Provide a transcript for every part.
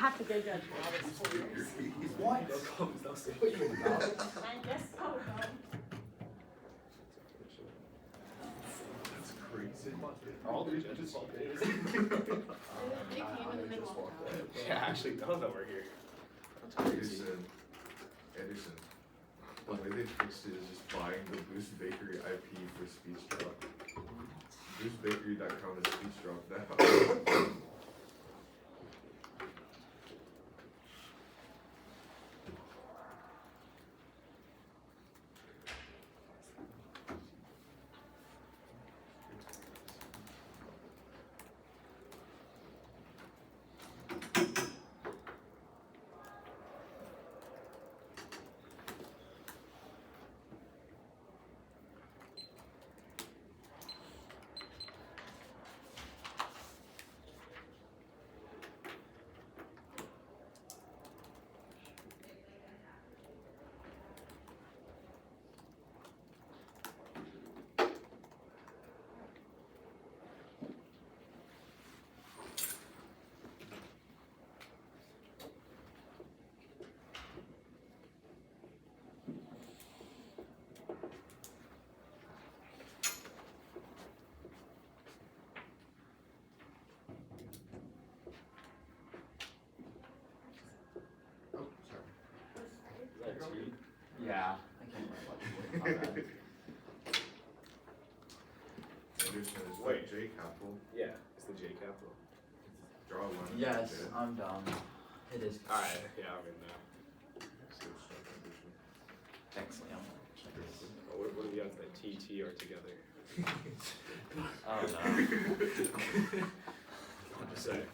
have to go judge Robert's 4 years. What? I guess so, though. That's crazy. Are all the judges all days? They came in the middle of town. Yeah, I actually don't know we're here. Anderson. The way they fixed it is just buying the Boost Bakery IP for speech drop. BoostBakery.com is speech drop now. Yeah, I can't remember. Anderson is Wait. J capital. Yeah, it's the J capital. Draw a line. Yes, J. I'm done. It is. Alright, yeah, I'm in now. Excellent. What are the odds that T are together? Oh no. I'm just saying.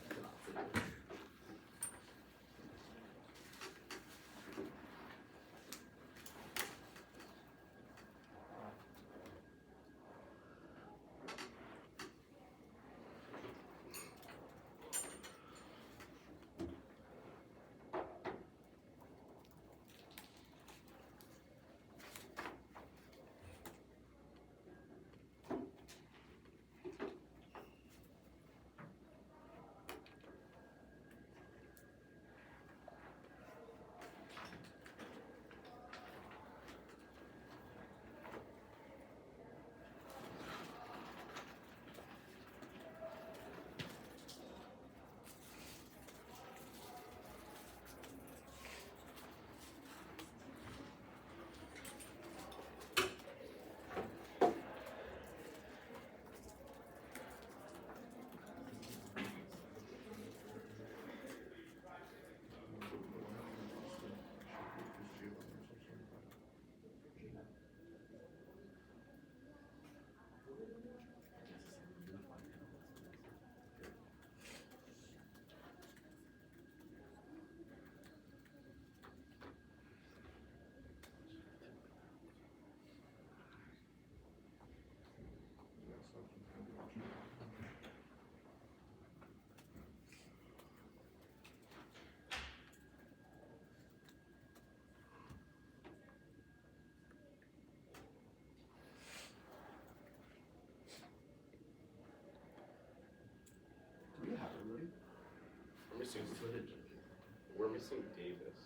We're missing Davis,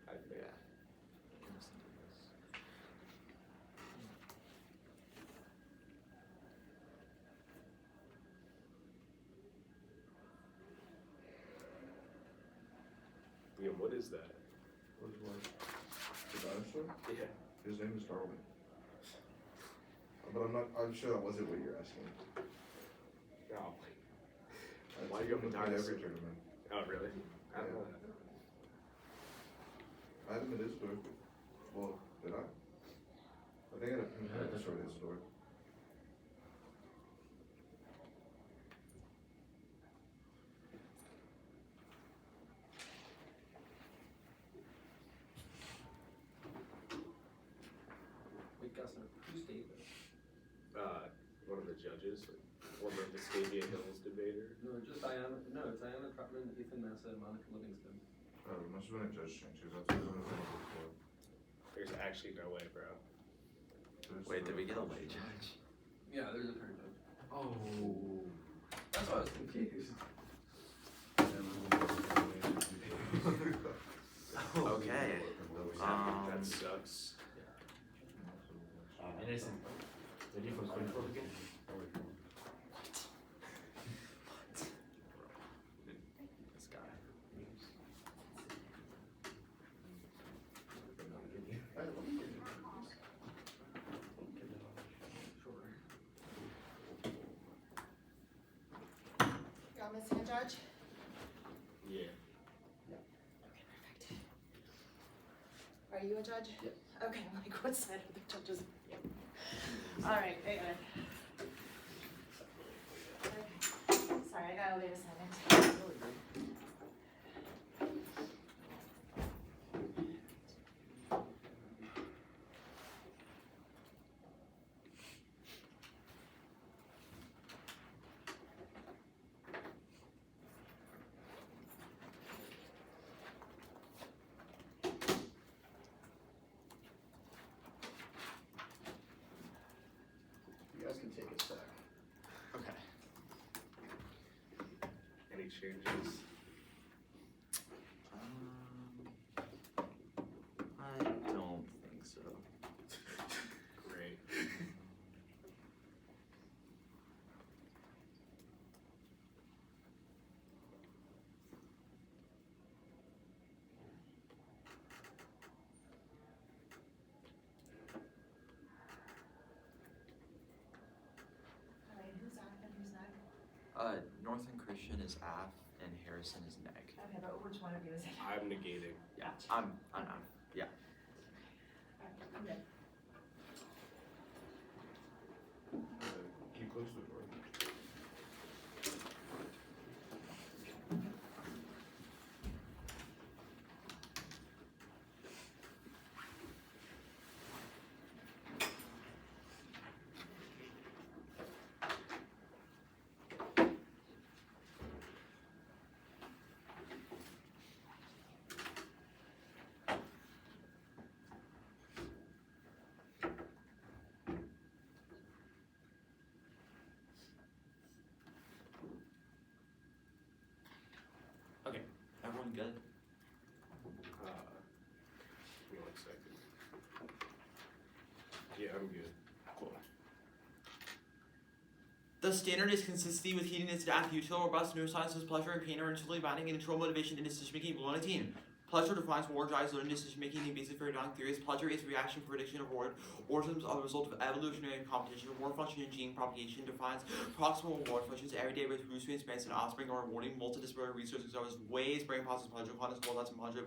I think. Yeah. Liam, what is that? What is what? The dinosaur? Yeah. His name is Darwin. But I'm sure that wasn't what you're asking. Oh. Why do you have a in dinosaur? every tournament. Oh, really? I don't know that. I had him in his book. Well, did I? I think I had a pink dinosaur in his book. Wait, Gusner, who's Davis? One of the judges, former Vestavia Hills debater. No, just Diana. No, it's Diana Trotman, Ethan Massa, and Monica Livingston. Oh, it must have been a judge change. That's what I was looking for. There's actually no way, bro. Wait, did we get a late judge? Yeah, there's a turn judge. Oh. That's why I was confused. That sucks. Innocent. Ready for 24 again? This guy. Y'all missing a judge? Yeah. Perfect. Are you a judge? Yep. Okay, I'm like, what side of the judges? Alright, very good. Okay. Sorry, I gotta wait a second. You guys can take a sec. Okay. Any changes? I don't think so. Great. Alright, who's on and who's not? Northland Christian is AF and Harrison is neg. Okay, but which one of you is it? I'm negating. Yeah, I'm yeah. Alright, I'm good. Can you close the door? Okay, everyone good? Give me 1 second. Yeah, I'm good. Cool. The standard is consistency with heating its staff, util, robust neurosciences, pleasure, and pain are intellectually binding and control motivation and decision making below 19. Pleasure defines more drives learning decision making in basic paradigmatic theories. Pleasure is reaction, prediction, or reward. Organisms are the result of evolutionary competition. Reward function in gene propagation defines proximal reward functions. Everyday with Bruce Wayne and offspring are rewarding multidisciplinary research examples ways brain process pleasure, cognitive well, that's pleasure,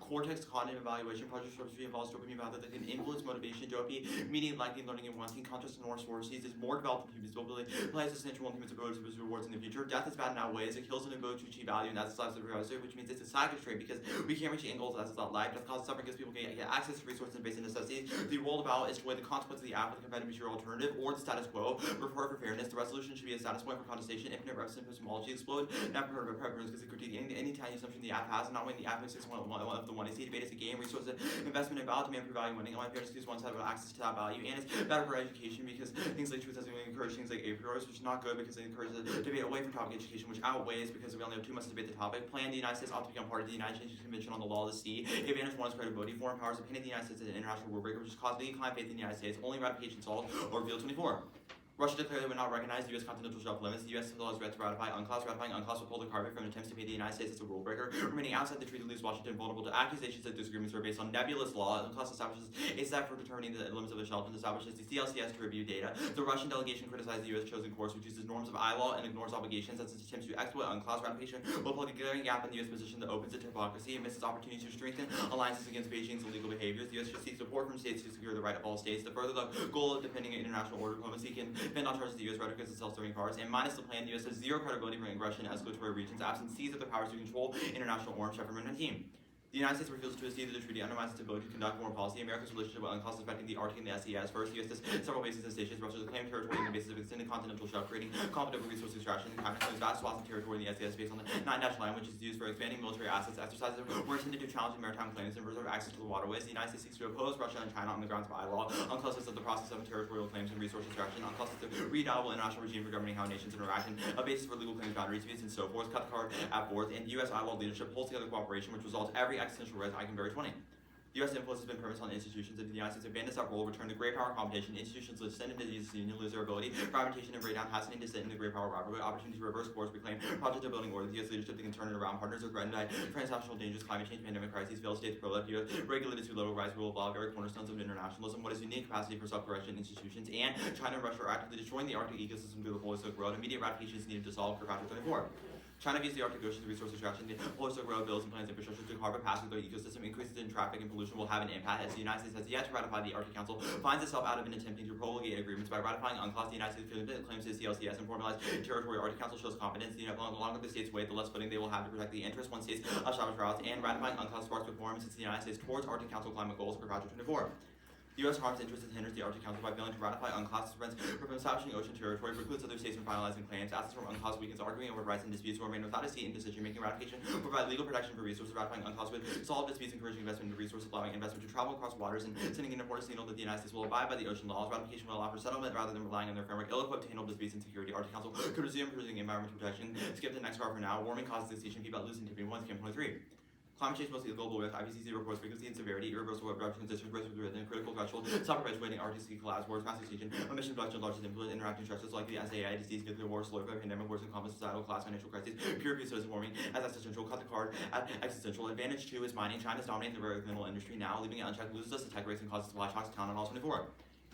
cortex, cognitive evaluation, pleasure strategy involves dopamine pathway that can influence motivation, dopamine, meaning, liking, learning, and wanting. Conscious and sources is more developed in humans' ability, plays a central role in humans' ability to produce rewards in the future. Death is bad in outways. It kills an ability to achieve value, and that's the size of the realizer, which means it's a cycle trait because we can't reach end goals as it's not life. Death causes suffering because people can get access to resources and basic necessities. The role about is to weigh the consequence of the act with a competitive material alternative or the status quo. Refer for fairness. The resolution should be a status point for contestation. Infinite reps and epistemology explode. Not for preference because it critique any tiny assumption the app has, not when the app makes one of the one. It's debate is a game, resource investment, and value demand for value winning. Only fairness because one side will access to that value, and it's better for education because things like truth has encourage things like a priori, which is not good because they encourage the debate away from topic education, which outweighs because we only have 2 months to debate the topic. Plan the United States ought to become part of the United Nations Convention on the Law of the Sea. Advantage one is credibility. Foreign powers opinion the United States as an international rule breaker, which has caused any client faith in the United States. Only ratification solved or revealed 24. Russia declared they would not recognize the U.S. continental shelf limits. The U.S. still has yet to ratify UNCLOS. Ratifying UNCLOS will pull the carpet from attempts to paint the United States as a rule breaker. Remaining outside the treaty leaves Washington vulnerable to accusations that disagreements are based on nebulous law. UNCLOS establishes a set for determining the limits of the shelf and establishes the CLCS to review data. The Russian delegation criticized the U.S. chosen course, which uses norms of ILAW and ignores obligations as it attempts to exploit UNCLOS. Ratification will plug a glaring gap in the U.S. position that opens it to hypocrisy and misses opportunities to strengthen alliances against Beijing's illegal behaviors. The U.S. should seek support from states to secure the right of all states. To further the goal of defending international order, diplomacy can defend on charges the U.S. because it's self-serving powers, and minus the plan, the U.S. has zero credibility for aggression and escalatory regions, absent sees of the powers to control international arms, Chapter 19. The United States refuses to accede to the treaty, undermines its ability to conduct foreign policy. America's relationship with UNCLOS affecting the Arctic and the SES. First, the U.S. has several bases and stations. Russia has claimed territory on the basis of extended continental shelf, creating competitive resource extraction. The Cabinet claims vast swaths of territory in the SES based on the 9-dash line, which is used for expanding military assets. Exercises were intended to challenge maritime claims and preserve access to the waterways. The United States seeks to oppose Russia and China on the grounds of ILAW. UNCLOS is the process of territorial claims and resource extraction. UNCLOS is a readable international regime for governing how nations interact, a basis for legal claims, boundary disputes, and so forth. Cut the card at forth, and U.S. ILAW leadership pulls together cooperation, which results every existential risk I can very 20. The U.S. influence has been permanent on institutions, and the United States abandons that role, return to great power competition. Institutions descend into the union, lose their ability. Fragmentation and breakdown, hastening descent into great power rivalry. Opportunity to reverse course, reclaim project of building order. The U.S. leadership can turn it around. Partners are threatened by transnational dangers, climate change, pandemic crises, failed states prolific. U.S. regulated too little, rise rule of law, very cornerstones of internationalism. What is unique capacity for self-correction institutions, and China and Russia are actively destroying the Arctic ecosystem through the polar Silk Road. Immediate ratification is needed to solve for Chapter 24. China views the Arctic Ocean as a resource extraction. The polar Silk Road builds and plans infrastructure to carve a path through the ecosystem. Increases in traffic and pollution will have an impact, as the United States has yet to ratify the Arctic Council, finds itself out of an attempting to promulgate agreements. By ratifying UNCLOS, the United States claims its CLCS and formalized territory. Arctic Council shows confidence. The longer the states wait, the less footing they will have to protect the interests one states establish routes. And ratifying UNCLOS sparks reforms since the United States towards Arctic Council climate goals for Chapter 24. The U.S. harms interests and hinders the Arctic Council by failing to ratify UNCLOS, prevents from establishing ocean territory, precludes other states from finalizing claims, assets from UNCLOS weakens arguing over rights and disputes will remain without a seat in decision-making. Ratification provide legal protection for resources. Ratifying UNCLOS would solve disputes, encouraging investment into resources, allowing investment to travel across waters, and sending an important signal that the United States will abide by the ocean laws. Ratification will allow for settlement rather than relying on their framework. Ill-equipped to handle disputes and security. Arctic Council could resume pursuing environmental protection. Skip the next part for now. Warming causes extinction. Keep out losing tipping points. Camp 23. Climate change mostly a global risk. IPCC reports frequency and severity, irreversible eruption conditions, race within critical threshold, self-perpetuating Arctic sea collapse, wars, mass extinction, emission production, largest influence, interacting stresses like the SAI, disease, nuclear war, solar flare, pandemic, wars, and common societal class, financial crises, peer review, citizen warming, as existential, cut the card, at existential. Advantage 2 is mining. China's dominating the rare earth mineral industry now, leaving it unchecked, loses us to tech race and causes supply shocks to town on all 24.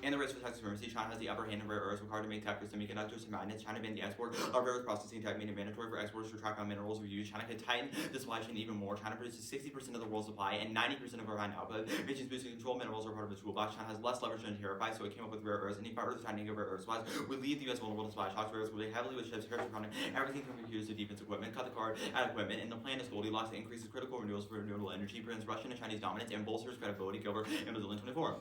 And the race for tech supremacy, China has the upper hand in rare earths required to make tech for semiconductors and magnets. China banned the export of rare earth processing tech, made it mandatory for exporters to track down minerals reviews. China could tighten the supply chain even more. China produces 60% of the world's supply and 90% of our refined output. Regions boosting control minerals are part of its toolbox. China has less leverage than terrify, so it came up with rare earths. Any further tightening of rare earth supplies would leave the U.S. vulnerable to supply shocks. Rare earths will weigh heavily with ships, carriers, everything from computers to defense equipment. Cut the card at equipment, and the plan is Goldilocks that increases critical renewals for renewable energy, prevents Russian and Chinese dominance, and bolsters credibility over in Brazil in 24.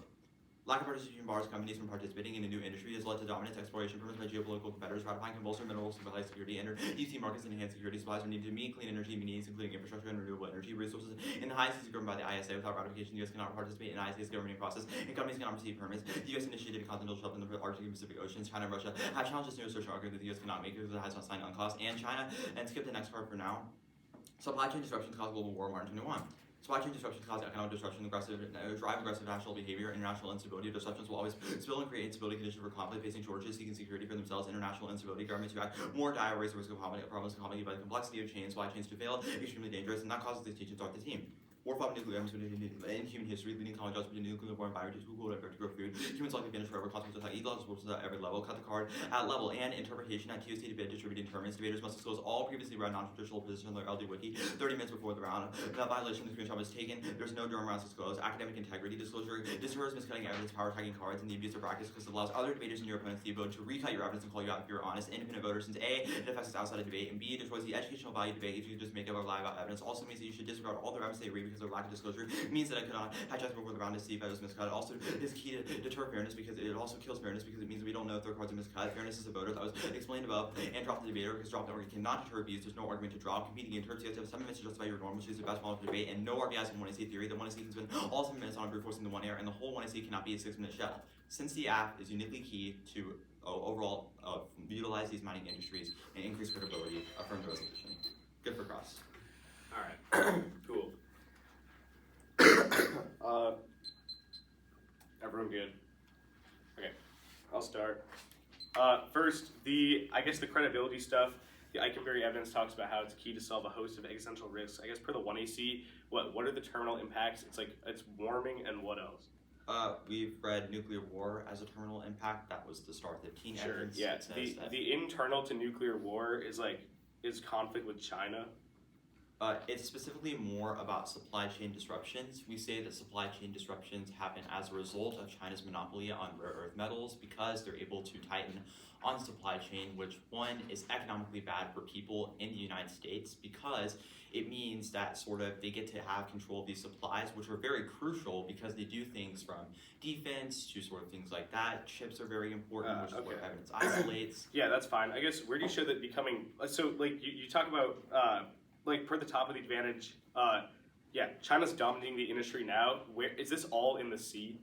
Lack of participation bars companies from participating in a new industry has led to dominance. Exploration permits by geopolitical competitors. Ratifying can bolster mineral supply security, enter EC markets, and enhance security. Supplies are needed to meet clean energy needs, including infrastructure and renewable energy resources. In the highest seas governed by the ISA, without ratification, the U.S. cannot participate in ISA's governing process, and companies cannot receive permits. The U.S. initiated a continental shelf in the Arctic and Pacific Oceans. China and Russia have challenged this new assertion, arguing that the U.S. cannot make it because it has not signed UNCLOS. And China, and skip the next part for now. Supply chain disruptions cause global war, Martin 21. Supply chain disruptions cause economic disruption, drive aggressive national behavior, international instability. Disruptions will always spill and create instability conditions for conflict, facing shortages, seeking security for themselves, international instability. Governments react more dire, raise the risk of problems accompanied by the complexity of chains, supply chains to fail, extremely dangerous, and that causes extinction throughout the team. War fought nuclear arms in human history, leading common judgment in nuclear-borne viruses who could have to grow food. Humans likely vanish forever, consequences like levels at every level. Cut the card at level and interpretation at TOC debate distributed terms. Debaters must disclose all previously read non-traditional positions on their LD wiki 30 minutes before the round. The violation of the screenshot was taken. There's no durham rounds disclosed. Academic integrity disclosure discourages miscutting evidence, power tagging cards, and the abuse of practice because it allows other debaters and your opponents the ability to recut your evidence and call you out if you're honest. Independent voters, since A, it affects us outside of debate, and B, it destroys the educational value of debate if you just make up or lie about evidence. Also means that you should disregard all the evidence they read because of lack of disclosure. Means that I could not have checked before the round to see if I was miscut. It also is key to deter fairness because it also kills fairness because it means we don't know if their cards are miscut. Fairness is a voter that was explained above, and drop the debater because drop the argument cannot deter abuse. There's no argument to drop. Competing in terms, you have to have 7 minutes to justify your norm, which is the best model for debate, and no RBIs in 1AC theory. The 1AC can spend all 7 minutes on brute forcing the one error, and the whole 1AC cannot be a 6-minute shell. Since the app is uniquely key to overall utilize these mining industries and increase credibility, affirm the resolution. Good for cross. Alright, cool. Everyone good? Okay, I'll start. First, the credibility stuff. The Eikenberry evidence talks about how it's key to solve a host of existential risks. I guess per the 1AC, what are the terminal impacts? It's warming, and what else? We've read nuclear war as a terminal impact. That was the STAR 15 Sure, evidence. yeah. The internal to nuclear war is conflict with China. It's specifically more about supply chain disruptions. We say that supply chain disruptions happen as a result of China's monopoly on rare earth metals because they're able to tighten on supply chain, which one is economically bad for people in the United States because it means that sort of they get to have control of these supplies, which are very crucial because they do things from defense to sort of things like that. Chips are very important, which is what evidence isolates. Yeah, that's fine. I guess where do you show that becoming, so like you talk about, per the top of the advantage, China's dominating the industry now. Where is this all in the sea?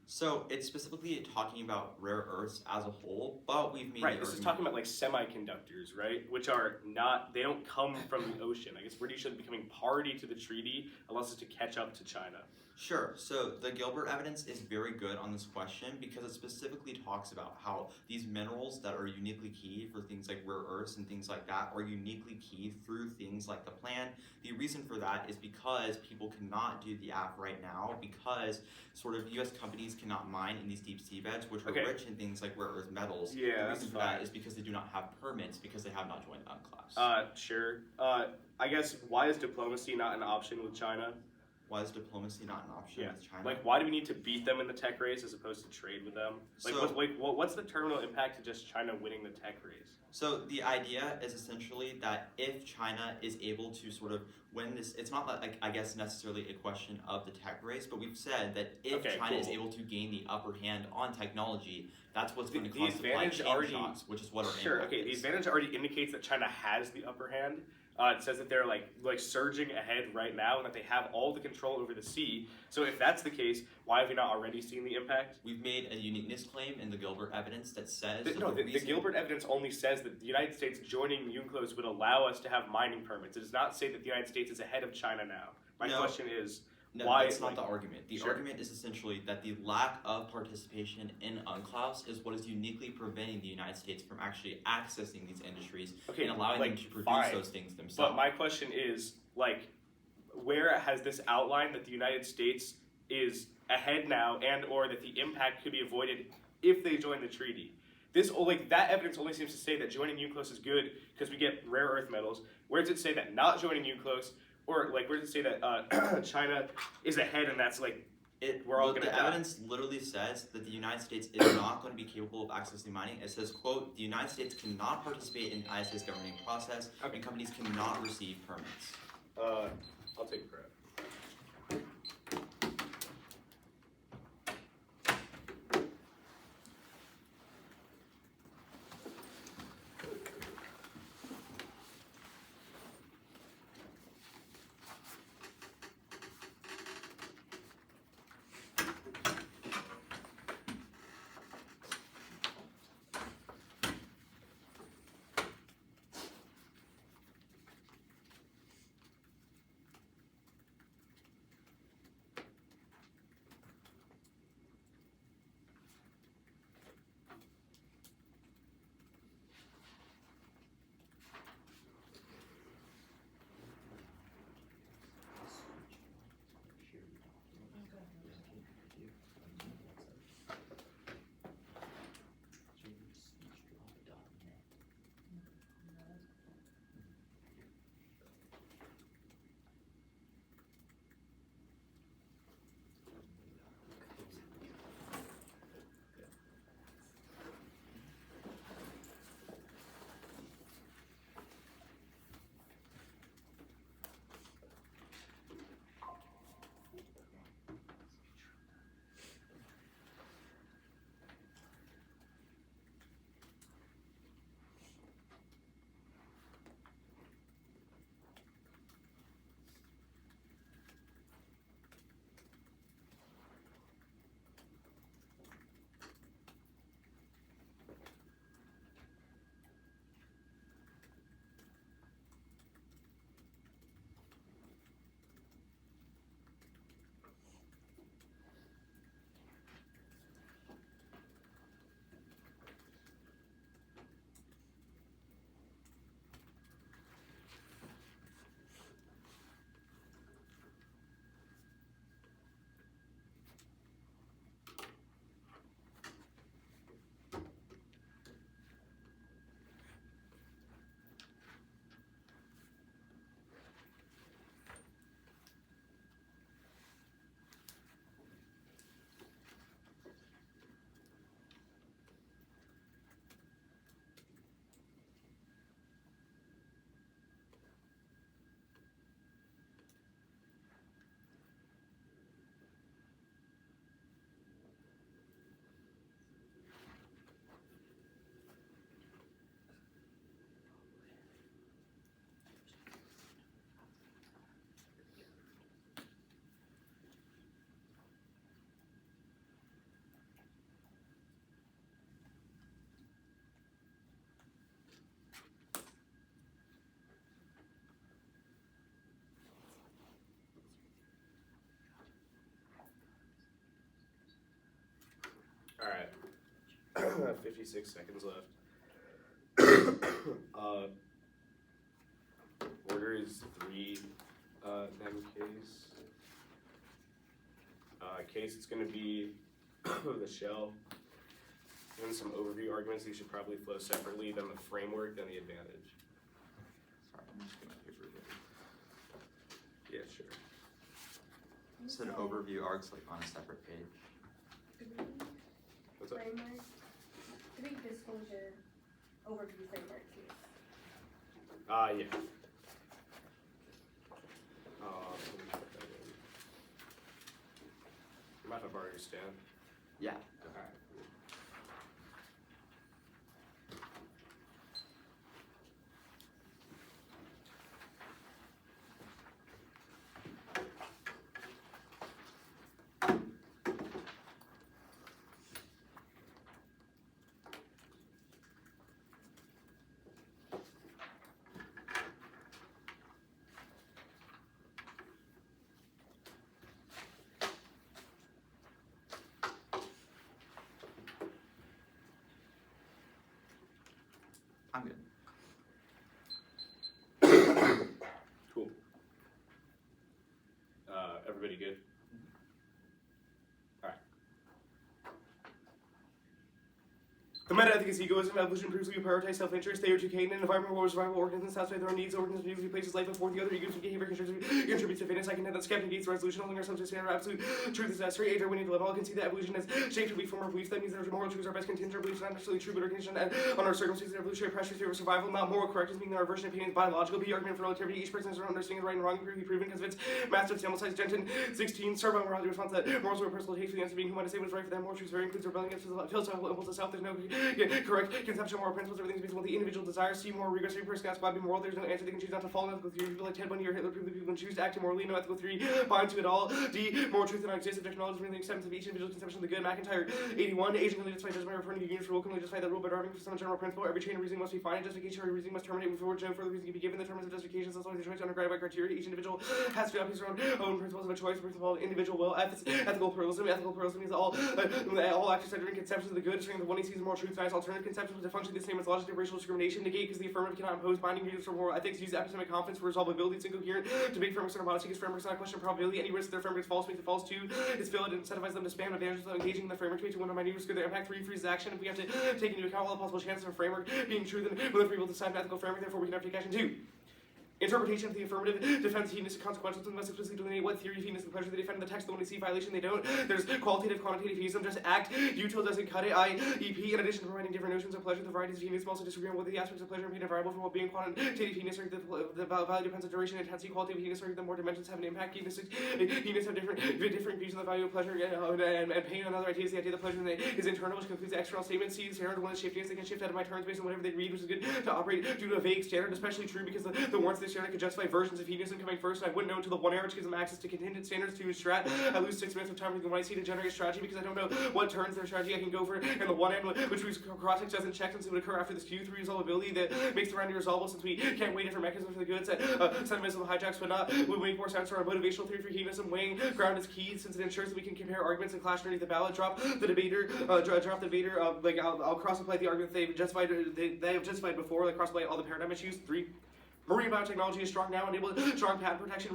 So it's specifically talking about rare earths as a whole, but we've made this is talking about like semiconductors, right? Which are not, they don't come from the ocean. I guess where do you show it becoming party to the treaty allows us to catch up to China? Sure. So the Gilbert evidence is very good on this question because it specifically talks about how these minerals that are uniquely key for things like rare earths and things like that are uniquely key through things like the plan. The reason for that is because people cannot do the app right now because sort of U.S. companies cannot mine in these deep sea beds, which are rich in things like rare earth metals. Yeah, the reason for that is because they do not have permits because they have not joined UNCLOS. Sure. I guess why is diplomacy not an option with China? Why is diplomacy not an option with China? Like, why do we need to beat them in the tech race as opposed to trade with them? Like, So- what's the terminal impact to just China winning the tech race? So the idea is essentially that if China is able to sort of win this, it's not like I guess necessarily a question of the tech race, but we've said that if China is able to gain the upper hand on technology, that's what's going to cause supply chain shocks, which is what our impact The is. advantage already indicates that China has the upper hand. It says that they're like surging ahead right now and that they have all the control over the sea. So if that's the case, why have we not already seen the impact? We've made a uniqueness claim in the Gilbert evidence that says The Gilbert evidence only says that the United States joining UNCLOS would allow us to have mining permits. It does not say that the United States is ahead of China now. My question is, No, why? that's not the argument. The argument is essentially that the lack of participation in UNCLOS is what is uniquely preventing the United States from actually accessing these industries and allowing them to produce those things themselves. But my question is, where has this outlined that the United States is ahead now and or that the impact could be avoided if they join the treaty? That evidence only seems to say that joining UNCLOS is good because we get rare earth metals. Where does it say that not joining UNCLOS, or where does it say that China is ahead and that's we're all going to die? The evidence literally says that the United States is not going to be capable of accessing mining. It says, quote, the United States cannot participate in the ISA's governing process and companies cannot receive permits. I'll take credit. 56 seconds left. Order is 3, then case. Case, it's going to be the shell, then some overview arguments. These should probably flow separately, then the framework, then the advantage. Sorry, I'm just getting my paper ready. Yeah, sure. So the overview arcs like on a separate page. What's up? Framework. Three disclosure overview framework too. Yeah. Let me put that in. You might have borrowed your stand. Yeah. Alright. I'm good. Cool. Everybody good? Alright. The meta-ethic is egoism. Evolution proves we prioritize self-interest. They are to Cain, an environment where survival organisms satisfy their own needs. Organisms usually places life before the other. Egoistic behavior contributes to fitness. I can have that skep negates resolution. Holding ourselves to standard absolute truth is necessary. Age, we need to live all. Can see that evolution has shaped who we form our beliefs. That means that our moral truths are best contingent. Our beliefs are not necessarily true, but are contingent on our circumstances and evolutionary pressures for survival. Not moral correctness, meaning that our version of opinion is biological. The argument for relativity. Each person's own understanding of right and wrong empirically proven because of its massive sample size. Genton 16. Survival morality response that morals are a personal taste for the answer being who might say what's right for them. Moral truths very includes rebelling against philosophical impulse of self. There's no correct conception of moral principles. Everything's based on what the individual desires. See more rigorous. Every person asks why be moral. There's no answer. They can choose not to follow an ethical theory. People like Ted Bundy or Hitler prove that people can choose to act immorally. No ethical theory bind to it all. D. Moral truth that exists. Objective knowledge is really the acceptance of each individual conception of the good. McIntyre 81. Age can only justify judgment referring to the universal rule. Can only justify that rule by deriving from some general principle. Every chain of reasoning must be finite. Justification or reasoning must terminate before no further reason can be given. The terms of justification is always a choice undergrounded by criteria. Each individual has to adopt his own principles of a choice. Principle of individual will. Ethical pluralism. Ethical pluralism means all actors have different conceptions of the good. Asserting the one he sees moral truth. Nice alternative conceptions which function the same as logic of racial discrimination. Negate because the affirmative cannot impose binding views for moral ethics. Use epistemic confidence for resolvability. It's incoherent. Debate frameworks are about frameworks not a question of probability. Any risk their framework is false makes it false too. It's filled and incentivize them to spam advantages of engaging in the framework to one of my new risk their impact. 3 freezes action. If we have to take into account all the possible chances of a framework being true, then we'll be able to decide an ethical framework. Therefore, we can have to take action too. Interpretation of the affirmative defends hedonistic consequences and must explicitly delineate what theory of hedonistic pleasure they defend in the text. The one they see violation they don't. There's qualitative, quantitative hedonism. Just act. Util doesn't cut it. IEP. In addition to providing different notions of pleasure, the varieties of hedonism also disagree on whether the aspects of pleasure are made variable for well-being. Quantitative hedonism, the value depends on duration and intensity. Qualitative hedonism, the more dimensions have an impact. Hedonists have different views on the value of pleasure and pain. Another idea is the idea that pleasure is internal, which concludes the external statement. C, the standard one is shifting. They can shift out of my terms based on whatever they read, which is good to operate due to a vague standard, especially true because the warrants this standard could justify versions of hedonism coming first, and I wouldn't know until the 1 hour, which gives them access to contingent standards to use strat. I lose 6 minutes of time when I see to generate strategy because I don't know what turns their strategy I can go for, and the one end, which we cross-check doesn't check since it would occur after this Q3 resolvability that makes the round irresolvable since we can't weigh different mechanisms for the goods. Sentiments of the hijacks would make more sense for our motivational theory for hedonism. Weighing ground is key since it ensures that we can compare arguments and clash underneath the ballot. Drop the debater. I'll cross-apply the argument they have justified before. Like cross-apply all the paradigm issues. 3. Marine biotechnology is strong now, enabled strong patent protection.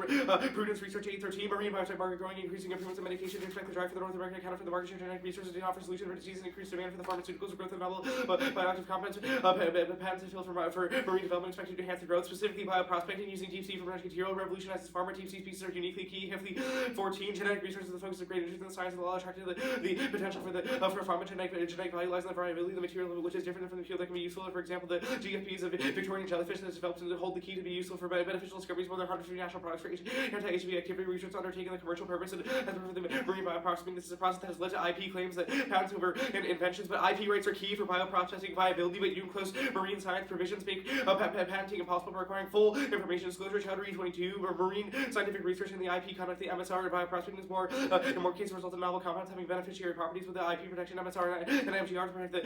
Prudence research 813. Marine biotech market growing, increasing improvements in medication to expect the drive for the North American account for the market share genetic resources to offer solutions for disease and increased demand for the pharmaceuticals, growth of novel bioactive compounds. Patents and field for marine development expected to enhance the growth, specifically bioprospecting using deep sea for genetic material. Revolutionizes farmer. Deep sea species are uniquely key. Hopefully 14. Genetic resources are the focus of great interest in the science of the law, attracting the potential for pharmagenetic value lies in the variability of the material, which is different from the field that can be useful. For example, the GFPs of Victorian jellyfish that is developed to hold the key to be useful for beneficial discoveries, more than 150 national products for anti-HIV activity research undertaken the commercial purpose and for the marine bioprocessing. This is a process that has led to IP claims that patents over inventions, but IP rights are key for bioprocessing viability. But UNCLOS marine science provisions make patenting impossible by requiring full information disclosure. Chapter E22, marine scientific research in the IP conduct, the MSR and bioprocessing is more in more cases result in novel compounds having beneficiary properties with the IP protection. MSR and MGR to protect the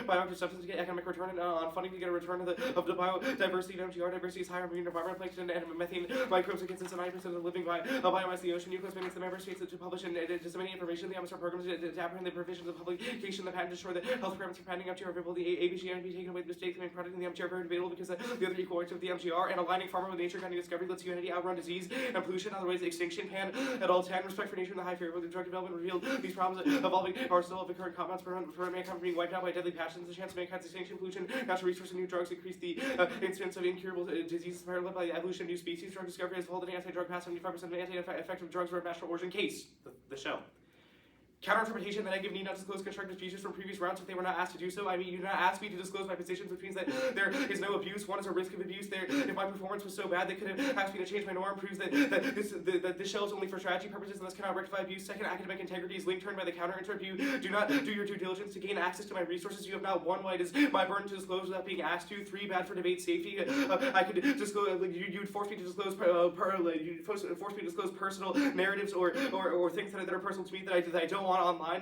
bioactive substance to get economic return on funding to get a return of the biodiversity. MGR diversity species, higher marine environment, plankton, and methane microbes, and consists of 9% of the living biomass of the ocean. UNCLOS mandates the member states to publish and disseminate information in the atmosphere programs to apprehend the provisions of publication of the patent to ensure that health requirements for patenting MTR are available. The ABG and be taken away the mistakes made product in the MTR are very available because the other equal rights of the MTR and aligning farmer with nature kind of discovery lets humanity outrun disease and pollution. Otherwise, extinction pan at all 10. Respect for nature and the high fear of drug development revealed these problems evolving arsenal of the current compounds prevent mankind from being wiped out by deadly passions. The chance of mankind's extinction, pollution, natural resource, and new drugs increase the incidence of incurable diseases paralleled by the evolution of new species. Drug discovery has followed an anti-drug pass. 75% of anti-effective drugs were of natural origin. Case the shell. Counter-interpretation that I give need not disclose constructive species from previous rounds if they were not asked to do so. I mean, you do not ask me to disclose my positions, which means that there is no abuse. One is a risk of abuse. There, if my performance was so bad, they could have asked me to change my norm. Proves that this shell is only for strategy purposes and thus cannot rectify abuse. Second, academic integrity is linked turned by the counter-interrupt. You do not do your due diligence to gain access to my resources. You have not one. Why it is my burden to disclose without being asked to. 3, bad for debate safety. I could disclose. You'd force me to disclose. You'd force me to disclose personal narratives or things that are personal to me that I don't want online.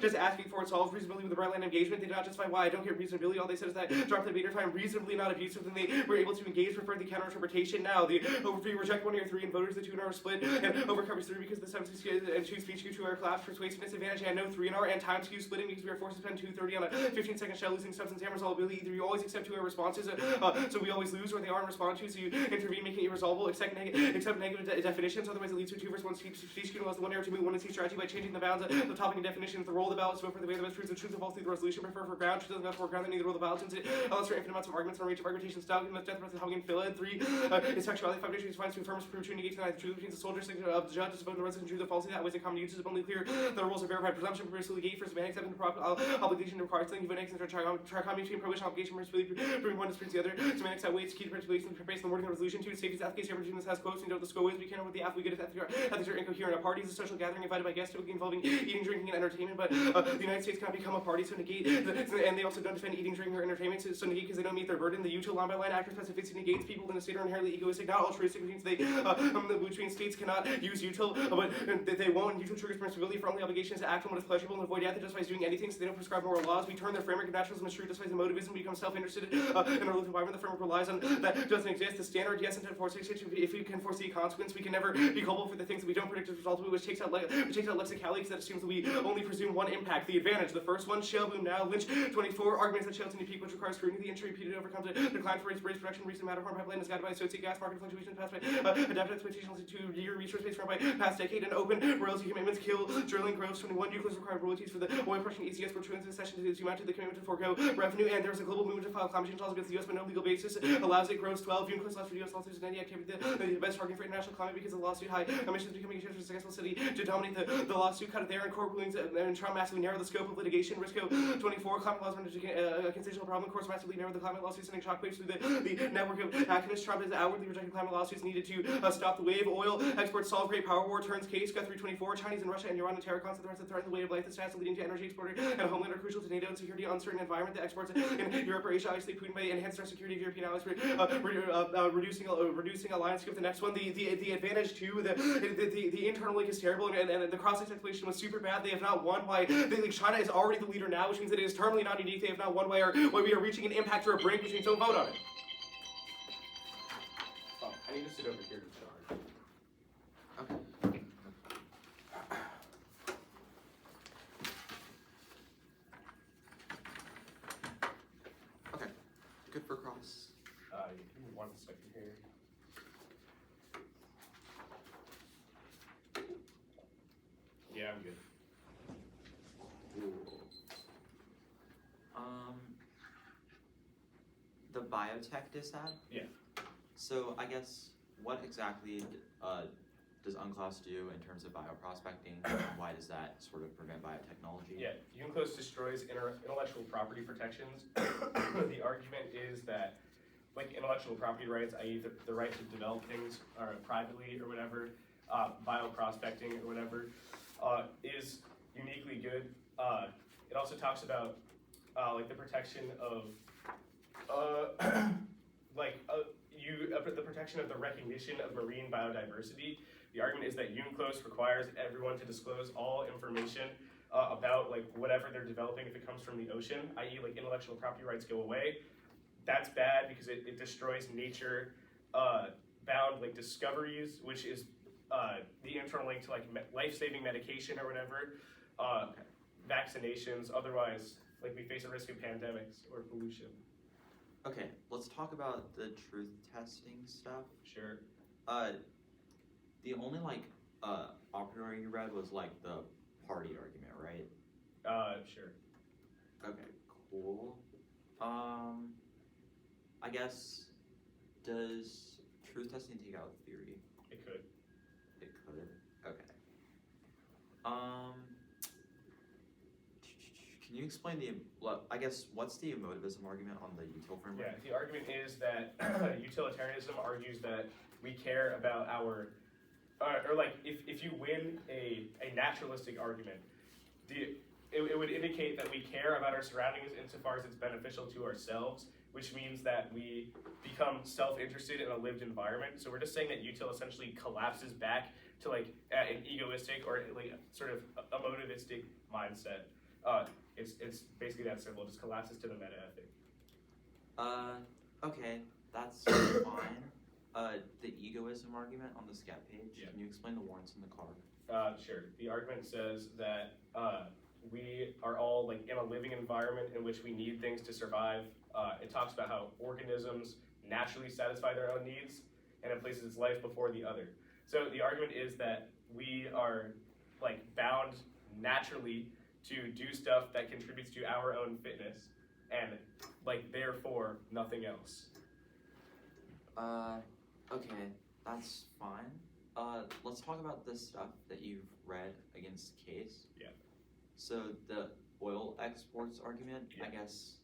Just asking for it solves reasonably with the right line engagement. They did not justify why I don't get reasonability. All they said is that I dropped the debater if I'm reasonably not abusive, then they were able to engage, prefer the counter-interpretation. Now, the over 3 reject 1 or 3, and voters the 2 in our split, and over covers 3 because the 7 and 2 speech skew to our collapse, persuasiveness advantage, and no 3 in our, and time skew splitting because we are forced to spend 2:30 on a 15-second shell losing substance and resolvability. Either you always accept 2 our responses, so we always lose, or they aren't responded to, so you intervene, making it irresolvable, accept negative definitions, otherwise it leads to a 2 versus 1 speech skew, unless the 1 error to move 1 and C strategy by changing the bounds of the topic and definitions. The role of the ballots vote for the way the best proves the truth of all through the resolution. Prefer for ground, truth doesn't have for ground, then neither roll the ballots into unless there are infinite amounts of arguments on a range of argumentation style, given the death of the Republican fill in. 3 is sexuality. 5 issues finds to affirm prove true negates the truth between the soldier of the judge, vote the resident truth of falsity that ways in common use is abundantly clear. The rules are verified presumption permissibly gate for semantics accepting the proper obligation requires something, even x and trichotomy between prohibition obligation permissibly proving one disproves the other. Semantics that weights key to particulation based on the wording of the resolution. 2 safety application between this has quotes and know the scope is we can with the we get if ethics are incoherent. A party is a social gathering invited by guests typically involving eating, drinking, and entertainment, but the United States cannot become a party, so negate, and they also don't defend eating, drinking, or entertainment, so negate because they don't meet their burden. The UTIL line by line actor specificity negates people in a state are inherently egoistic, not altruistic, which means between states cannot use UTIL, but they won't. UTIL triggers permissibility for only obligations to act on what is pleasurable and avoid death that justifies doing anything, so they don't prescribe moral laws. We turn their framework of naturalism as true, justifies the motivism, become self-interested in our lived environment. The framework relies on that doesn't exist. The standard, yes, intent force, if we can foresee consequence, we can never be culpable for the things that we don't predict as a result of it, which takes out lexicality because that assumes that we only presume one impact. The advantage, the first one, shell boom now, Lynch 24, arguments that shell's in a peak which requires scrutiny. The entry repeated overcomes a decline for race production, recent Matterhorn pipeline is guided by associate gas market fluctuations passed by adaptive expectations to 2-year resource base run by past decade and open royalty commitments kill drilling groves. 21 UNCLOS required royalties for the oil crushing ECS were true in succession to amount to the commitment to forego revenue, and there was a global movement to file climate change laws against the US but no legal basis allows it. Grows 12 UNCLOS laws for US lawsuits and any activity the best argument for international climate because of the lawsuit high emissions becoming a successful city to dominate the lawsuit. Cut it there and court rulings and Trump massively narrow the scope of litigation. Risco 24 climate laws run into a constitutional problem. Courts massively narrow the climate lawsuits, sending shockwaves through the network of activists. Trump has outwardly rejected climate lawsuits needed to stop the wave. Oil exports solve great power war. Turns case. Got 324. Chinese and Russia and Iran and terror concept threats that threaten the way of life. The stats leading to energy exporter and a homeland are crucial to NATO and security. Uncertain environment. The exports in Europe or Asia obviously Putin may enhance our security of European allies, reducing alliance scope. The next one, the advantage too. The internal link is terrible and the cross exploitation was super bad. They have not won. Why China is already the leader now, which means that it is terminally not unique. They have not won. Why we are reaching an impact or a brink, which means don't vote on it. Oh, I need to sit over here to charge. Okay. Okay. Good for cross. Give me 1 second here. Yeah, I'm good. The biotech dissat? Yeah. So I guess what exactly does UNCLOS do in terms of bioprospecting? Why does that sort of prevent biotechnology? Yeah, UNCLOS destroys intellectual property protections. The argument is that, like intellectual property rights, i.e. the right to develop things privately or whatever, bioprospecting or whatever, is uniquely good. It also talks about like the protection of the protection of the recognition of marine biodiversity. The argument is that UNCLOS requires everyone to disclose all information about like whatever they're developing if it comes from the ocean, i.e. like intellectual property rights go away. That's bad because it destroys nature bound like discoveries, which is the internal link to like life-saving medication or whatever, vaccinations. Otherwise, like we face a risk of pandemics or pollution. Okay, let's talk about the truth testing stuff. Sure. The only like argument you read was like the party argument, right? Sure. Okay, cool. I guess, does truth testing take out theory? It could. It could. Okay. Can you explain I guess, what's the emotivism argument on the util framework? Yeah, the argument is that utilitarianism argues that we care about our, or like if you win a naturalistic argument, it would indicate that we care about our surroundings insofar as it's beneficial to ourselves, which means that we become self-interested in a lived environment. So we're just saying that util essentially collapses back to like an egoistic or like sort of emotivistic mindset. It's basically that simple. It just collapses to the meta ethic. Okay, that's fine. The egoism argument on the skep page. Yeah. Can you explain the warrants in the card? Sure. The argument says that we are all like in a living environment in which we need things to survive. It talks about how organisms naturally satisfy their own needs, and it places its life before the other. So the argument is that we are like bound naturally to do stuff that contributes to our own fitness, and like therefore nothing else. Okay, that's fine. Let's talk about this stuff that you've read against Case. Yeah. So the oil exports argument, Yeah. I guess,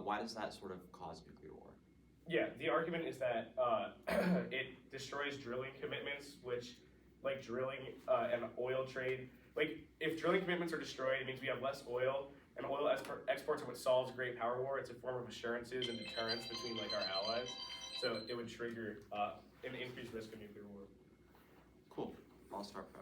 why does that sort of cause nuclear war? Yeah, the argument is that it destroys drilling commitments, which, like drilling and oil trade, like if drilling commitments are destroyed, it means we have less oil, and oil exports are what solves great power war. It's a form of assurances and deterrence between like our allies, so it would trigger an increased risk of nuclear war. Cool, I'll start pro.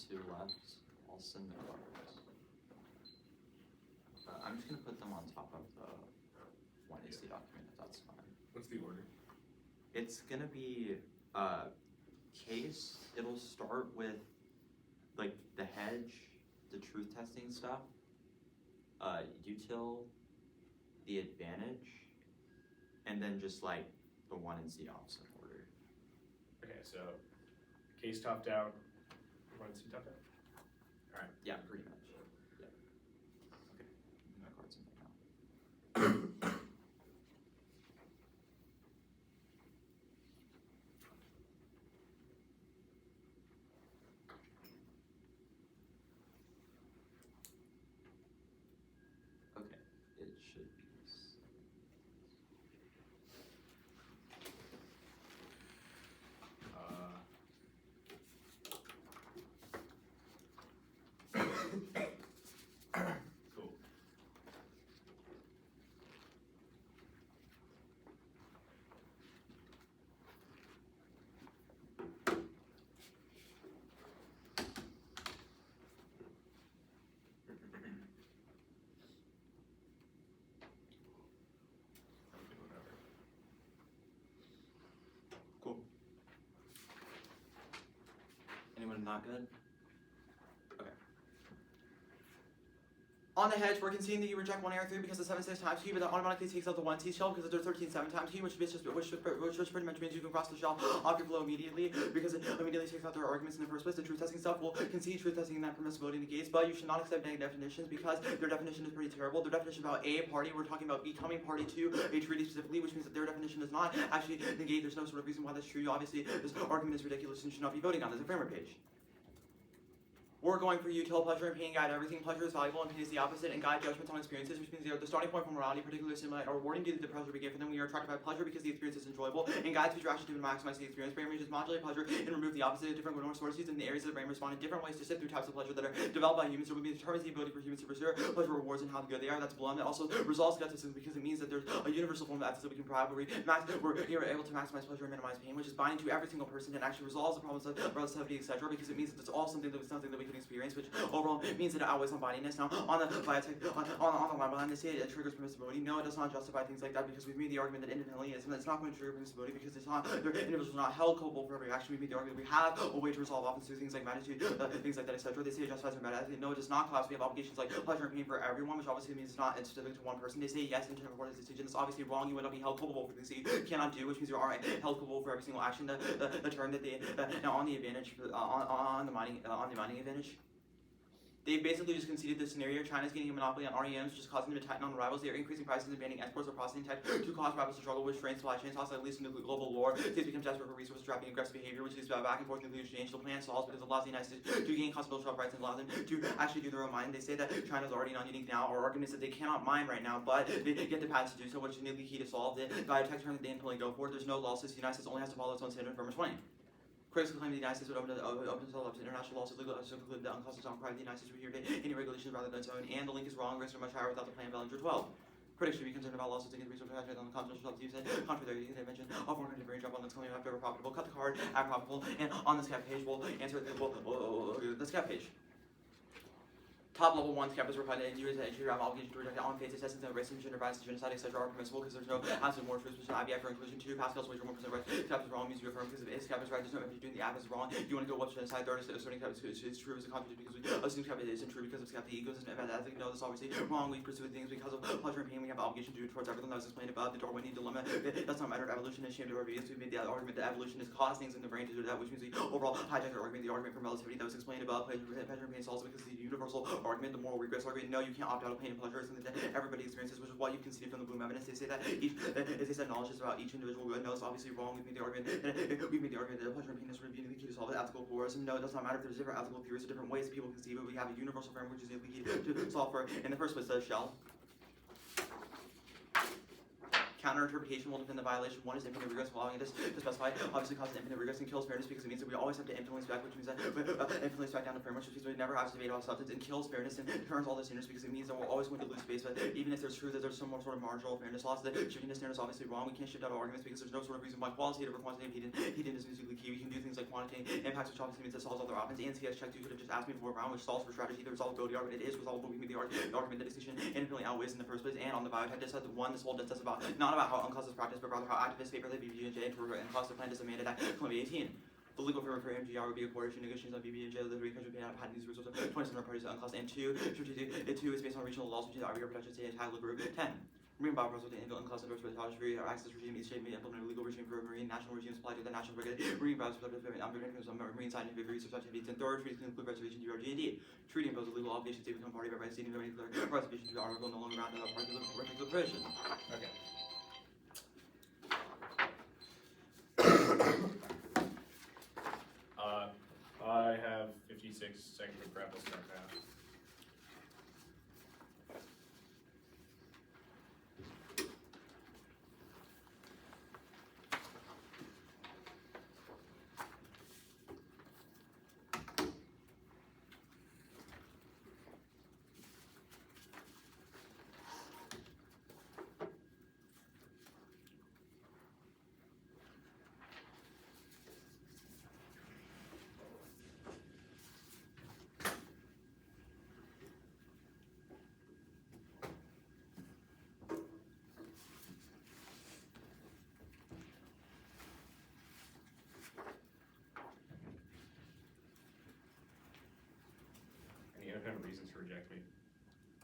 2 left. I'll send the cards. I'm just gonna put them on top of the 1AC document if that's fine. What's the order? It's gonna be case. It'll start with like the hedge, the truth testing stuff, util, the advantage, and then just like the 1 and C opposite order. Okay, so case top down, 1 and C top down. Yeah, pretty much. Yeah. Okay. My cards in there now. Okay, it should be. Cool. Cool. Anyone not good? Okay. On the hedge, we're conceding that you reject 1 error 3 because the 7-6 times key, but that automatically takes out the 1T shell because there's 13-7 times key, which pretty much means you can cross the shell off your flow immediately because it immediately takes out their arguments in the first place. The truth testing stuff will concede truth testing and that permissibility negates, but you should not accept negative definitions because their definition is pretty terrible. Their definition about a party, we're talking about becoming party to a treaty specifically, which means that their definition does not actually negate. There's no sort of reason why that's true. Obviously, this argument is ridiculous and should not be voting on. There's a framer page. We're going for util, pleasure, and pain, guide everything. Pleasure is valuable and pain is the opposite, and guide judgments on experiences, which means they are the starting point for morality, particularly stimulate or rewarding due to the pleasure we get from them. We are attracted by pleasure because the experience is enjoyable, and guides which are actually to maximize the experience. Brain regions modulate pleasure and remove the opposite of different sources, and the areas of the brain respond in different ways to sift through types of pleasure that are developed by humans. So it determines the ability for humans to pursue pleasure rewards and how good they are. That's blown. That also resolves skepticism because it means that there's a universal form of ethics that we can provide where we're able to maximize pleasure and minimize pain, which is binding to every single person and actually resolves the problems of relativity, etc. Because it means that it's all something that we can experience, which overall means that it outweighs non-bindiness. Now, on the biotech, on the line behind this, it triggers permissibility. No, it does not justify things like that because we've made the argument that independently it's not going to trigger permissibility because it's not, their individuals are not held culpable for every action. We've made the argument we have a way to resolve often through things like magnitude, things like that, etc. They say it justifies their bad ethics. No, it does not collapse. We have obligations like pleasure and pain for everyone, which obviously means it's not specific to one person. They say yes in terms of what is decision. That's obviously wrong. You would not be held culpable for things that you cannot do, which means you are held culpable for every single action. The term that they now on the advantage on the mining advantage. They basically just conceded this scenario. China's getting a monopoly on REMs, just causing them to tighten on the rivals. They are increasing prices and banning exports of processing tech to cause rivals to struggle with strained supply chains, hostile leads into global war. States become desperate for resources, driving aggressive behavior, which leads to back and forth nuclear exchange. The plan solves because it allows the United States to gain constitutional rights and allows them to actually do their own mining. They say that China's already non-unique now, or arguments that they cannot mine right now, but they get the patents to do so, which is nearly key to solve the biotech term that they intently go for. There's no losses. The United States only has to follow its own standard from 20. Critics claim the United States would open itself up to international losses, legal to conclude that unconstitutional private the United States would adhere to any regulations rather than its own, and the link is wrong, risks are much higher without the plan Ballinger 12. Critics should be concerned about losses against resource protection on the constitutional use and contrary to the dimension of 100 range up on the claim after profitable. Cut the card at profitable, and on the skep page we'll answer the skep page. Top level 1 skep is required to use that you have obligation to reject on faith assessments of racism, gender bias, genocide, etc. are permissible because there's no absolute more truth. IBI for inclusion 2, Pascal's wager 1% right. Skep is wrong means you affirm because if skep is right, there's no if you're doing the app is wrong. You want to go what's genocide, third is asserting skep is true as a contradiction because we assume skep isn't true because of skep the ego isn't ethic. No, that's obviously wrong. We pursue things because of pleasure and pain. We have obligation to do towards everything that was explained above. The Darwinian dilemma. It does not matter if evolution is shamed or obedience. We made the argument that evolution is cause things in the brain to do that, which means we overall hijack the argument from relativity that was explained above. Pleasure and pain solves because the universal argument, the moral regress argument. No, you can't opt out of pain and pleasure. It's something that everybody experiences, which is what you conceded from the Bloom evidence. They say that knowledge is about each individual good. No, it's obviously wrong. We've made the argument that pleasure and pain is reviewing the key to solve it. Ethical pluralism. No, it does not matter if there's different ethical theories or different ways that people conceive it. We have a universal framework which is the key to solve for in the first place the shell. Counter-interpretation will defend the violation. One is infinite regress, allowing it to specify. Obviously causes infinite regress and kills fairness because it means that we always have to infinitely spec, which means that infinitely spec down to fairness, which means we never have to debate about substance, and kills fairness and turns all this fairness because it means that we're always going to lose space. But even if there's truth that there's some sort of marginal fairness loss, the shifting this narrative is obviously wrong. We can't shift out of arguments because there's no sort of reason why qualitative or quantitative heating is musically key. We can do things like quantitative impacts, which obviously means it solves all the arguments. And CS check 2 could have just asked me before round, which solves for strategy. The resolvability argument, it is resolvable. We can make the argument that distinction infinitely outweighs in the first place. And on the biotech test, this whole test is about not about how UNCLOS is practiced, but rather how activists favorably BB&J and cost of plan is demanded at Columbia 18. The legal framework for MGR would be a coordination negotiations on BB&J, the three countries paying out patent use resources of 27 parties to UNCLOS, and 2 is based on regional laws, which is our production state and title of group 10. Marine bioprocess with the UNCLOS endorsed by the College free access regime, each state may implement a legal regime for marine national regimes applied to the national regulated marine bioprocess marine scientific research activities, and third, treaties can include reservation to RG&D. Treaty imposes legal obligations to become party by stating the reservation to the article no longer bound to the particular provision. Okay. I have 56 seconds to prep. We'll start now. Any independent reasons to reject me?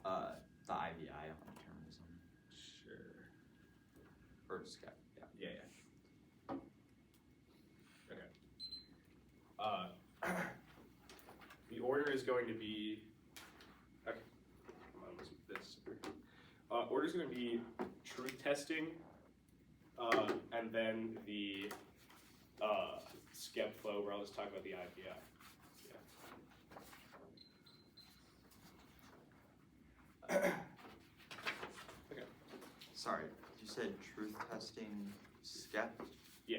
The IVI on determinism. Sure. Or skep, yeah. Yeah. Okay. The order is going to be. Okay. Come on, this. Order is going to be truth testing, and then the skep flow, where I'll just talk about the IPI. Okay. Sorry, you said truth testing skep? Yeah.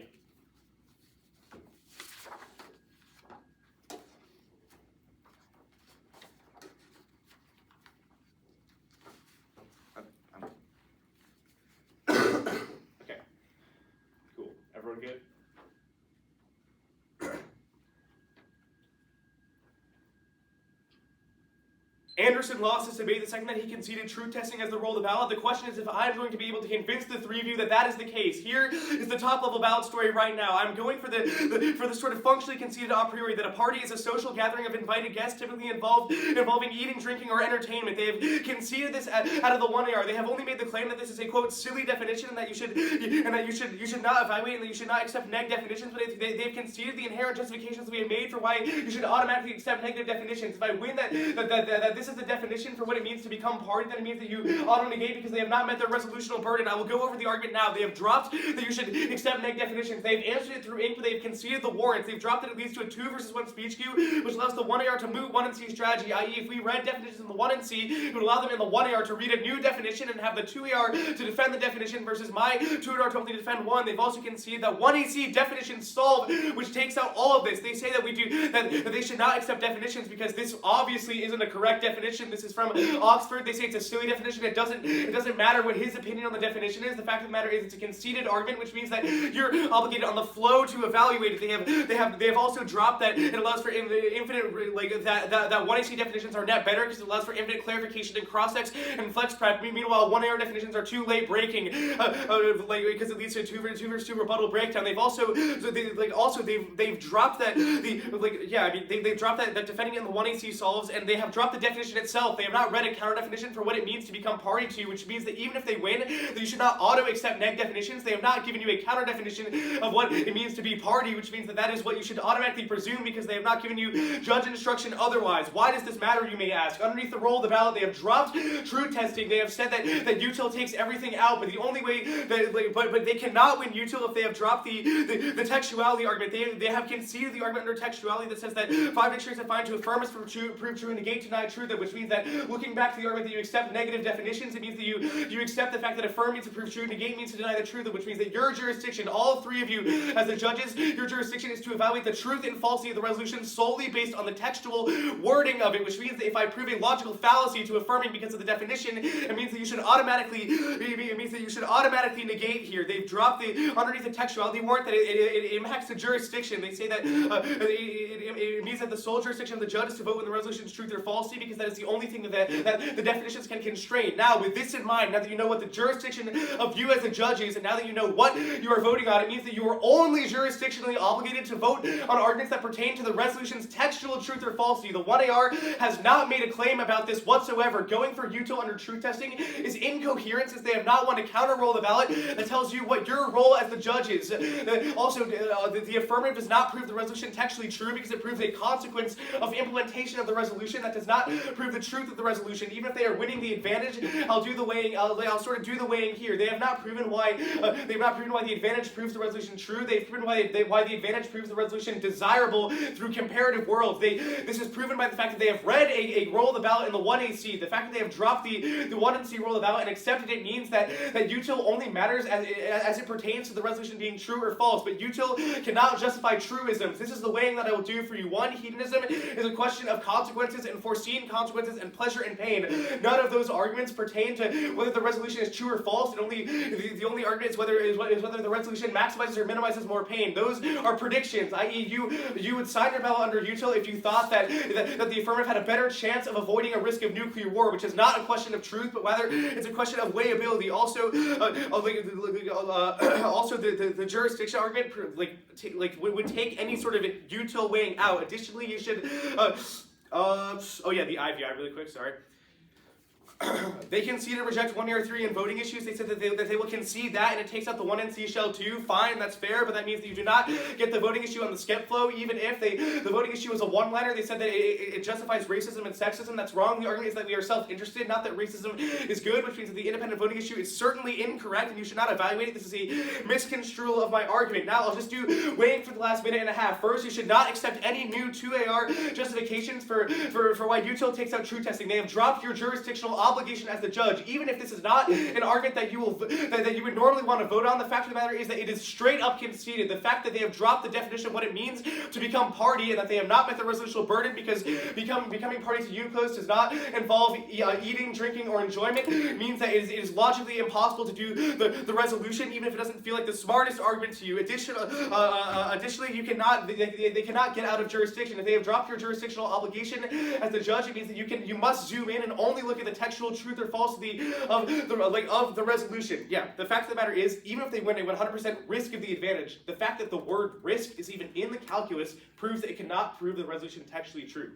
Okay. Cool. Everyone good? Anderson lost his debate the second that he conceded truth testing as the role of the ballot. The question is if I'm going to be able to convince the three of you that that is the case. Here is the top level ballot story right now. I'm going for the sort of functionally conceded a priori that a party is a social gathering of invited guests, typically involving eating, drinking, or entertainment. They have conceded this out of the 1AR. They have only made the claim that this is a quote silly definition and that you should not evaluate and that you should not accept neg definitions. But they've conceded the inherent justifications we have made for why you should automatically accept negative definitions. If I win that this is the definition for what it means to become party, then it means that you auto-negate because they have not met their resolutional burden. I will go over the argument now. They have dropped that you should accept neg definitions. They've answered it through ink, but they've conceded the warrants. They've dropped that it leads to a 2 versus 1 speech queue, which allows the 1AR to moot 1 and C strategy, i.e. if we read definitions in the 1 and C, it would allow them in the 1AR to read a new definition and have the 2AR to defend the definition versus my 2AR to only defend 1. They've also conceded that 1AC definitions solve, which takes out all of this. They say that that they should not accept definitions because this obviously isn't a correct definition. This is from Oxford. They say it's a silly definition. It doesn't matter what his opinion on the definition is. The fact of the matter is it's a conceded argument, which means that you're obligated on the flow to evaluate it. They have also dropped that it allows for infinite that 1AC definitions are net better because it allows for infinite clarification and cross-ex and flex prep. Meanwhile, 1AR definitions are too late breaking because it leads to a 2 versus 2 rebuttal breakdown. They've also they've dropped that they've dropped that defending it in the 1AC solves, and they have dropped the definition itself. They have not read a counter definition for what it means to become party to, which means that even if they win, that you should not auto-accept neg definitions. They have not given you a counter definition of what it means to be party, which means that is what you should automatically presume because they have not given you judge instruction otherwise. Why does this matter, you may ask? Underneath the roll of the ballot, they have dropped truth testing. They have said that util takes everything out, but the only way that but they cannot win util if they have dropped the textuality argument. They have conceded the argument under textuality that says that 5 dictionaries have found to affirm is prove true and negate to deny truth. truth, which means that looking back to the argument that you accept negative definitions, it means that you accept the fact that affirm means to prove true, negate means to deny the truth, which means that your jurisdiction, all three of you as the judges, your jurisdiction is to evaluate the truth and falsity of the resolution solely based on the textual wording of it, which means that if I prove a logical fallacy to affirming because of the definition, it means that you should automatically negate here. They've dropped the underneath the textuality warrant that it impacts the jurisdiction. They say that it means that the sole jurisdiction of the judge is to vote when the resolution is truth or falsity, because that is the only thing that the definitions can constrain. Now, with this in mind, now that you know what the jurisdiction of you as a judge is, and now that you know what you are voting on, it means that you are only jurisdictionally obligated to vote on arguments that pertain to the resolution's textual truth or falsity. The 1AR has not made a claim about this whatsoever. Going for UTIL under truth testing is incoherent, since they have not won to counter-roll the ballot that tells you what your role as the judge is. Also, the affirmative does not prove the resolution textually true, because it proves a consequence of implementation of the resolution. That does not prove the truth of the resolution. Even if they are winning the advantage, I'll do the weighing. I'll sort of do the weighing here. They have not proven why the advantage proves the resolution true. They've proven why the advantage proves the resolution desirable through comparative worlds. This is proven by the fact that they have read a roll of the ballot in the 1AC. The fact that they have dropped the 1NC roll of the ballot and accepted it means that UTIL only matters as it pertains to the resolution being true or false. But UTIL cannot justify truisms. This is the weighing that I will do for you. 1, hedonism is a question of consequences and foreseen consequences and pleasure and pain. None of those arguments pertain to whether the resolution is true or false. And the only argument is whether the resolution maximizes or minimizes more pain. Those are predictions, i.e. you would sign your ballot under UTIL if you thought that the affirmative had a better chance of avoiding a risk of nuclear war, which is not a question of truth, but rather it's a question of weighability. Also, the jurisdiction argument would take any sort of UTIL weighing out. Additionally, you should the IVI really quick, sorry. They concede and reject 1AR3 in voting issues. They said that they will concede that, and it takes out the 1NC shell too. Fine, that's fair, but that means that you do not get the voting issue on the skep flow, even if the voting issue is a one-liner. They said that it justifies racism and sexism. That's wrong. The argument is that we are self-interested, not that racism is good, which means that the independent voting issue is certainly incorrect, and you should not evaluate it. This is a misconstrual of my argument. Now, I'll just do weighing for the last minute and a half. First, you should not accept any new 2AR justifications for why UTIL takes out true testing. They have dropped your jurisdictional obligation as the judge. Even if this is not an argument that you would normally want to vote on, the fact of the matter is that it is straight up conceded. The fact that they have dropped the definition of what it means to become party, and that they have not met the resolutional burden because becoming party to UNCLOS does not involve eating, drinking, or enjoyment, means that it is logically impossible to do the resolution, even if it doesn't feel like the smartest argument to you. Additionally, they cannot get out of jurisdiction. If they have dropped your jurisdictional obligation as the judge, it means that you must zoom in and only look at the textual truth or falsity of the resolution. Yeah, the fact of the matter is, even if they win a 100% risk of the advantage, the fact that the word risk is even in the calculus proves that it cannot prove the resolution textually true.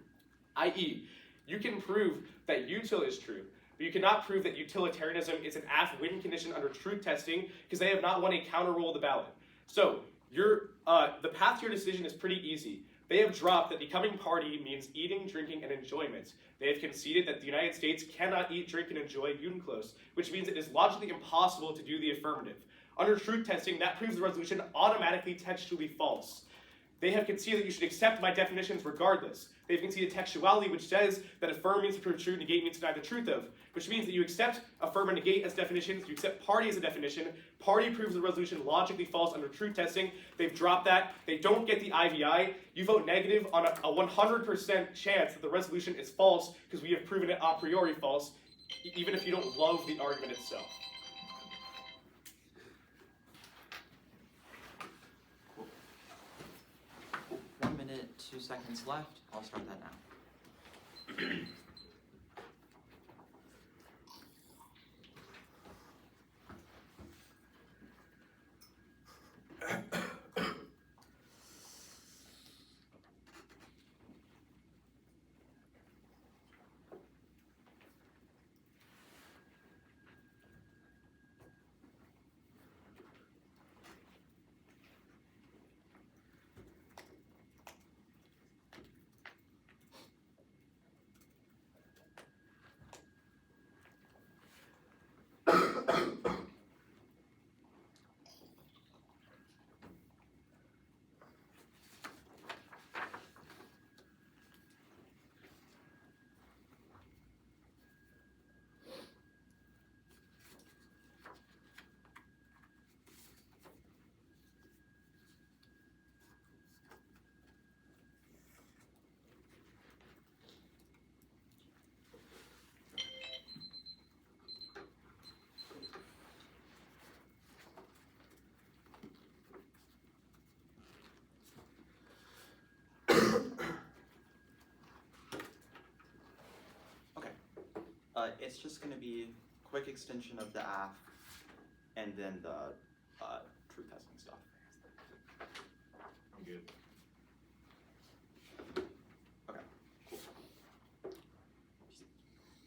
I.e., you can prove that UTIL is true, but you cannot prove that utilitarianism is an win condition under truth testing, because they have not won a counter roll of the ballot. So, the path to your decision is pretty easy. They have dropped that becoming party means eating, drinking, and enjoyment. They have conceded that the United States cannot eat, drink, and enjoy UNCLOS, which means it is logically impossible to do the affirmative. Under truth testing, that proves the resolution automatically textually false. They have conceded that you should accept my definitions regardless. They've conceded textuality, which says that affirm means to prove true, negate means to deny the truth of, which means that you accept affirm and negate as definitions, you accept party as a definition. Party proves the resolution logically false under truth testing. They've dropped that. They don't get the IVI. You vote negative on a 100% chance that the resolution is false, because we have proven it a priori false, even if you don't love the argument itself. 1 minute, 2 seconds left. I'll start that now. It's just going to be quick extension of the app and then the truth testing stuff. I'm good.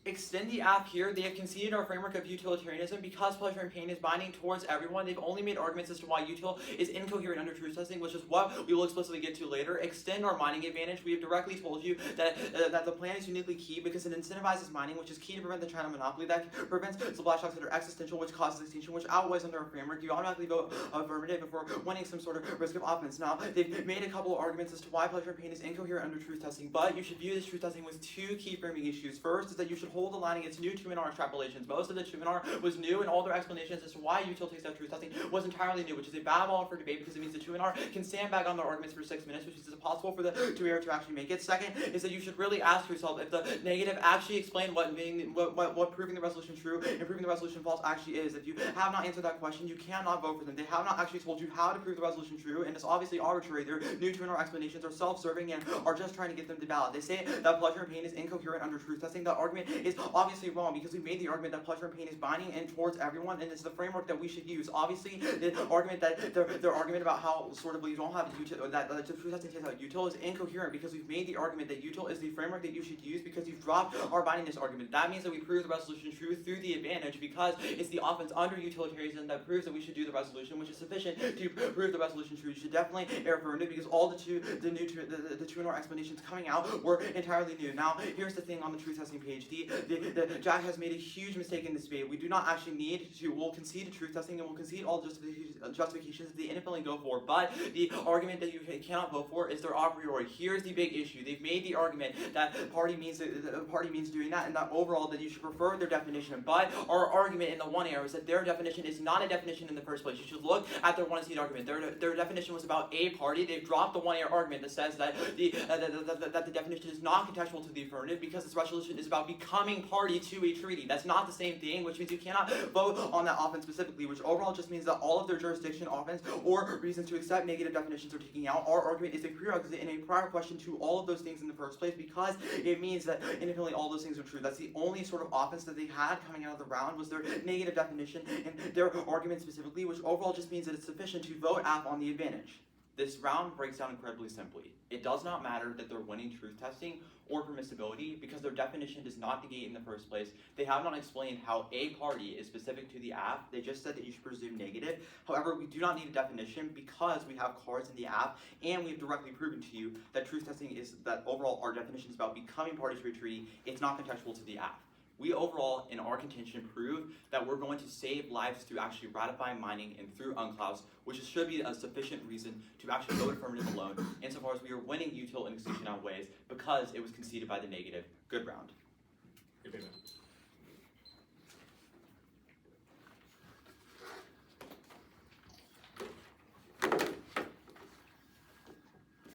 Extend the app here. They have conceded our framework of utilitarianism because pleasure and pain is binding towards everyone. They've only made arguments as to why util is incoherent under truth testing, which is what we will explicitly get to later. Extend our mining advantage. We have directly told you that that the plan is uniquely key because it incentivizes mining, which is key to prevent the China monopoly. That prevents splash shocks that are existential, which causes extinction, which outweighs under our framework. You automatically vote affirmative before winning some sort of risk of offense. Now, they've made a couple of arguments as to why pleasure and pain is incoherent under truth testing, but you should view this truth testing with two key framing issues. First is that you should hold the line against new 2NR extrapolations. Most of the 2NR was new, and all their explanations as to why util takes out truth testing was entirely new, which is a bad ball for debate because it means the 2NR can sandbag on their arguments for 6 minutes, which is impossible for the 2NR to actually make it. Second is that you should really ask yourself if the negative actually explained what proving the resolution true and proving the resolution false actually is. If you have not answered that question, you cannot vote for them. They have not actually told you how to prove the resolution true, and it's obviously arbitrary. Their new 2NR explanations are self-serving and are just trying to get them to ballot. They say that pleasure and pain is incoherent under truth testing. That argument is obviously wrong because we made the argument that pleasure and pain is binding and towards everyone, and it's the framework that we should use. Obviously, the argument that their argument about how sort of we don't have util, that the truth testing takes out util is incoherent because we've made the argument that util is the framework that you should use because you've dropped our bindingness argument. That means that we prove the resolution true through the advantage because it's the offense under utilitarianism that proves that we should do the resolution, which is sufficient to prove the resolution true. You should definitely err affirmative because all the 2NR explanations coming out were entirely new. Now, here's the thing on the truth testing page. The Jack has made a huge mistake in this debate. We do not actually need to, we'll concede to truth testing and we'll concede all justifications that they independently go for, but the argument that you cannot vote for is their a priori. Here's the big issue. They've made the argument that party means doing that, and that overall that you should prefer their definition, but our argument in the one error is that their definition is not a definition in the first place. You should look at their one seat argument. Their definition was about a party. They've dropped the one error argument that says that the definition is not contextual to the affirmative because this resolution is about becoming party to a treaty. That's not the same thing, which means you cannot vote on that offense specifically, which overall just means that all of their jurisdiction offense or reasons to accept negative definitions are taking out. Our argument is a prerequisite in a prior question to all of those things in the first place because it means that independently all those things are true. That's the only sort of offense that they had coming out of the round was their negative definition and their argument specifically, which overall just means that it's sufficient to vote app on the advantage. This round breaks down incredibly simply. It does not matter that they're winning truth testing or permissibility because their definition does not negate in the first place. They have not explained how a party is specific to the app. They just said that you should presume negative. However, we do not need a definition because we have cards in the app and we have directly proven to you that truth testing is that overall our definition is about becoming party to a treaty. It's not contextual to the app. We overall, in our contention, prove that we're going to save lives through actually ratifying mining and through UNCLOS, which should be a sufficient reason to actually vote affirmative alone, insofar as we are winning util and extinction outweighs because it was conceded by the negative. Good round.